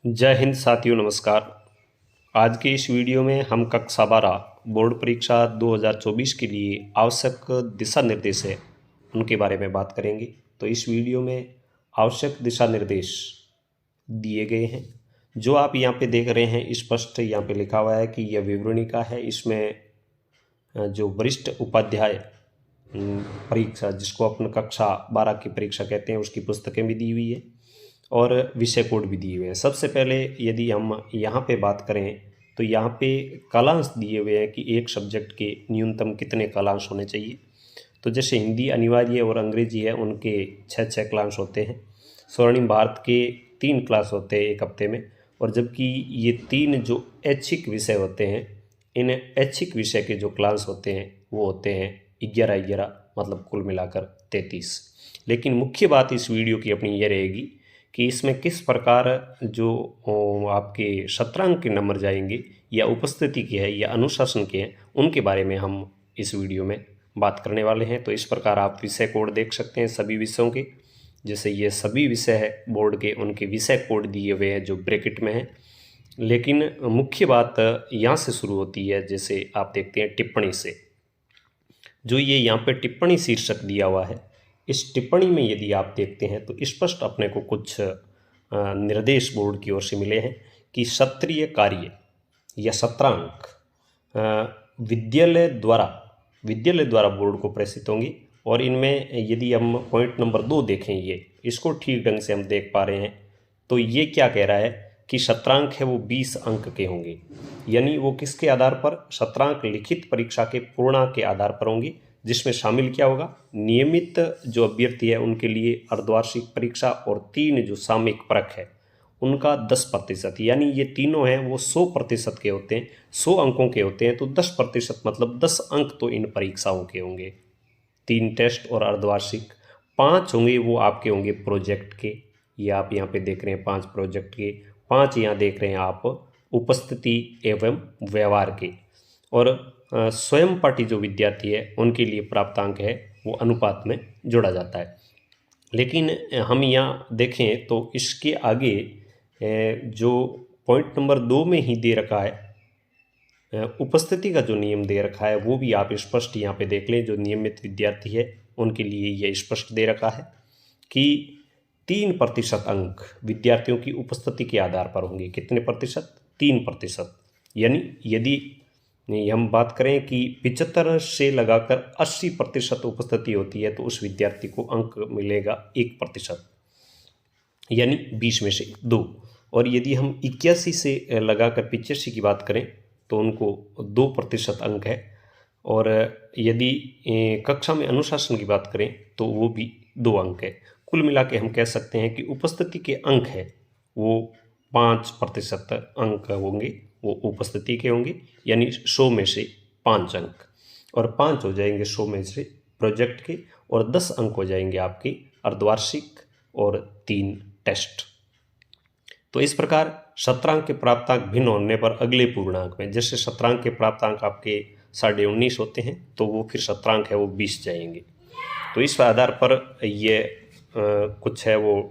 जय हिंद साथियों, नमस्कार। आज के इस वीडियो में हम कक्षा 12 बोर्ड परीक्षा 2024 के लिए आवश्यक दिशा निर्देश है उनके बारे में बात करेंगे। तो इस वीडियो में आवश्यक दिशा निर्देश दिए गए हैं। जो आप यहाँ पे देख रहे हैं स्पष्ट यहाँ पे लिखा हुआ है कि यह विवरणिका है। इसमें जो वरिष्ठ उपाध्याय परीक्षा, जिसको अपन कक्षा 12 की परीक्षा कहते हैं, उसकी पुस्तकें भी दी हुई है और विषय कोड भी दिए हुए हैं। सबसे पहले यदि हम यहाँ पे बात करें तो यहाँ पे कालांश दिए हुए हैं कि एक सब्जेक्ट के न्यूनतम कितने कालांश होने चाहिए। तो जैसे हिंदी अनिवार्य और अंग्रेजी है, उनके 6 क्लास होते हैं। स्वर्णिम भारत के 3 क्लास होते हैं एक हफ्ते में। और जबकि ये 3 जो ऐच्छिक विषय होते हैं, इन ऐच्छिक विषय के जो क्लास होते हैं वो होते हैं 11, मतलब कुल मिलाकर 33। लेकिन मुख्य बात इस वीडियो की अपनी ये रहेगी कि इसमें किस प्रकार जो आपके शतरंज के नंबर जाएंगे, या उपस्थिति के हैं या अनुशासन के हैं, उनके बारे में हम इस वीडियो में बात करने वाले हैं। तो इस प्रकार आप विषय कोड देख सकते हैं सभी विषयों के। जैसे ये सभी विषय है बोर्ड के, उनके विषय कोड दिए हुए हैं जो ब्रैकेट में है। लेकिन मुख्य बात यहाँ से शुरू होती है। जैसे आप देखते हैं टिप्पणी से, जो ये यहाँ पे टिप्पणी शीर्षक दिया हुआ है, इस टिप्पणी में यदि आप देखते हैं तो स्पष्ट अपने को कुछ निर्देश बोर्ड की ओर से मिले हैं कि सत्रीय कार्य या सत्रांक विद्यालय द्वारा बोर्ड को प्रेषित होंगी। और इनमें यदि हम पॉइंट नंबर 2 देखें, ये इसको ठीक ढंग से हम देख पा रहे हैं, तो ये क्या कह रहा है कि शतरांक है वो 20 अंक के होंगे। यानी वो किसके आधार पर? शतरांक लिखित परीक्षा के पूर्णांक के आधार पर होंगे, जिसमें शामिल क्या होगा? नियमित जो अभ्यर्थी है उनके लिए अर्धवार्षिक परीक्षा और 3 जो सामयिक परख है उनका 10%। यानी ये तीनों हैं वो 100% के होते हैं, 100 अंकों के होते हैं। तो 10% मतलब 10 अंक तो इन परीक्षाओं के होंगे। 3 टेस्ट और अर्धवार्षिक, 5 होंगे वो आपके होंगे प्रोजेक्ट के। ये आप यहाँ पे देख रहे हैं 5 प्रोजेक्ट के, 5 यहाँ देख रहे हैं आप उपस्थिति एवं व्यवहार के। और स्वयं पाठी जो विद्यार्थी है उनके लिए प्राप्तांक है वो अनुपात में जोड़ा जाता है। लेकिन हम यहाँ देखें तो इसके आगे जो पॉइंट नंबर 2 में ही दे रखा है, उपस्थिति का जो नियम दे रखा है वो भी आप स्पष्ट यहाँ पे देख लें। जो नियमित विद्यार्थी है उनके लिए ये स्पष्ट दे रखा है कि 3% अंक विद्यार्थियों की उपस्थिति के आधार पर होंगे। कितने प्रतिशत? 3%। यानी यदि हम बात करें कि 75 से लगाकर 80% उपस्थिति होती है तो उस विद्यार्थी को अंक मिलेगा 1%, यानी 20 में से 2। और यदि हम 81 से लगाकर 85 की बात करें तो उनको 2% अंक है। और यदि कक्षा में अनुशासन की बात करें तो वो भी 2 अंक है। कुल मिला के हम कह सकते हैं कि उपस्थिति के अंक है वो 5% अंक होंगे, वो उपस्थिति के होंगे। यानी 100 में से 5 अंक, और 5 हो जाएंगे 100 में से प्रोजेक्ट के, और 10 अंक हो जाएंगे आपके अर्धवार्षिक और 3 टेस्ट। तो इस प्रकार शतरांक के प्राप्तांक भिन्न होने पर अगले पूर्णांक में, जैसे शतरांक के प्राप्तांक आपके 19.5 होते हैं तो वो फिर शतरांक है वो 20 जाएंगे। तो इस आधार पर ये कुछ है वो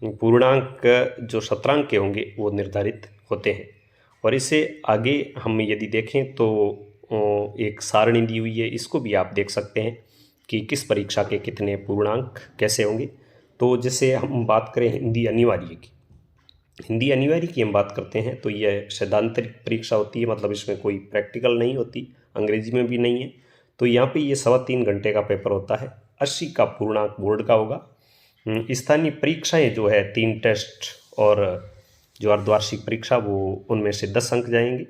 पूर्णांक जो शतरांक के होंगे वो निर्धारित होते हैं। और इसे आगे हम यदि देखें तो एक सारणी दी हुई है, इसको भी आप देख सकते हैं कि किस परीक्षा के कितने पूर्णांक कैसे होंगे। तो जैसे हम बात करें हिंदी अनिवार्य की हम बात करते हैं तो यह सैद्धांतिक परीक्षा होती है, मतलब इसमें कोई प्रैक्टिकल नहीं होती, अंग्रेजी में भी नहीं है। तो यहाँ पे ये 3.25 घंटे का पेपर होता है। 80 का पूर्णांक बोर्ड का होगा। स्थानीय परीक्षाएं जो है 3 टेस्ट और जो अर्धवार्षिक परीक्षा वो उनमें से 10 अंक जाएंगे।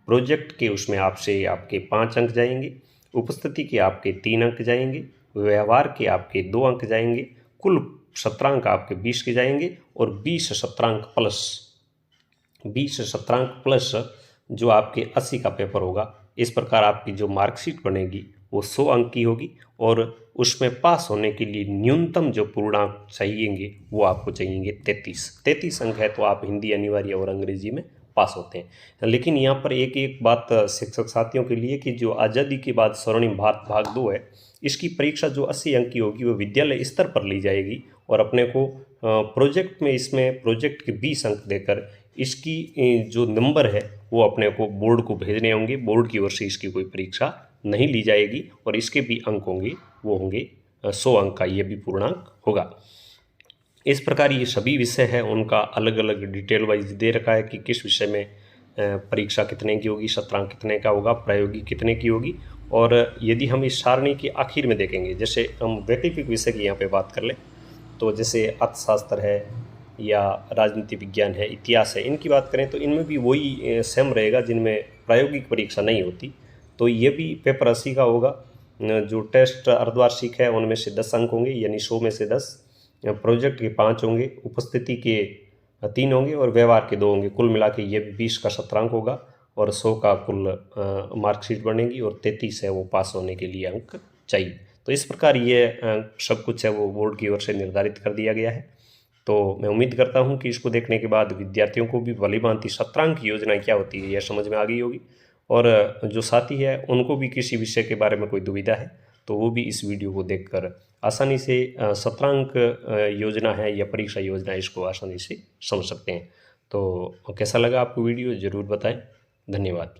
प्रोजेक्ट के उसमें आपसे आपके 5 अंक जाएंगे। उपस्थिति के आपके 3 अंक जाएंगे। व्यवहार के आपके 2 अंक जाएंगे। कुल शतरांक आपके 20 के जाएंगे। और 20 शतरांक प्लस जो आपके 80 का पेपर होगा। इस प्रकार आपकी जो मार्कशीट बनेगी वो 100 अंक की होगी। और उसमें पास होने के लिए न्यूनतम जो पूर्णांक चाहिएंगे वो आपको चाहिएंगे 33 अंक है तो आप हिंदी अनिवार्य और अंग्रेजी में पास होते हैं। लेकिन यहाँ पर एक एक बात शिक्षक साथियों के लिए कि जो आज़ादी के बाद स्वर्णिम भारत भाग 2 है, इसकी परीक्षा जो 80 अंक की होगी वो विद्यालय स्तर पर ली जाएगी और अपने को प्रोजेक्ट में इसमें प्रोजेक्ट के 20 अंक देकर इसकी जो नंबर है वो अपने को बोर्ड को भेजने होंगे। बोर्ड की ओर से इसकी कोई परीक्षा नहीं ली जाएगी और इसके भी अंक होंगे वो होंगे 100 अंक का, ये भी पूर्णांक होगा। इस प्रकार ये सभी विषय हैं उनका अलग अलग डिटेल वाइज दे रखा है कि किस विषय में परीक्षा कितने की होगी, शतरांक कितने का होगा, प्रायोगिक कितने की होगी। और यदि हम इस सारणी के आखिर में देखेंगे, जैसे हम वैकल्पिक विषय की यहाँ पे बात कर लें तो जैसे अर्थशास्त्र है या राजनीति विज्ञान है, इतिहास है, इनकी बात करें तो इनमें भी वही सेम रहेगा जिनमें प्रायोगिक परीक्षा नहीं होती। तो ये भी पेपर 80 का होगा। जो टेस्ट अर्धवार्षिक है उनमें से 10 अंक होंगे, यानी 100 में से 10, प्रोजेक्ट के 5 होंगे, उपस्थिति के 3 होंगे और व्यवहार के 2 होंगे। कुल मिला के ये 20 का शतरांक होगा और 100 का कुल मार्कशीट बनेगी और 33 है वो पास होने के लिए अंक चाहिए। तो इस प्रकार ये सब कुछ है वो बोर्ड की ओर से निर्धारित कर दिया गया है। तो मैं उम्मीद करता हूँ कि इसको देखने के बाद विद्यार्थियों को भी भलीभांति शतरांक की योजना क्या होती है यह समझ में आ गई होगी और जो साथी है उनको भी किसी विषय के बारे में कोई दुविधा है तो वो भी इस वीडियो को देखकर आसानी से शतरांक योजना है या परीक्षा योजना इसको आसानी से समझ सकते हैं। तो कैसा लगा आपको वीडियो ज़रूर बताएं। धन्यवाद।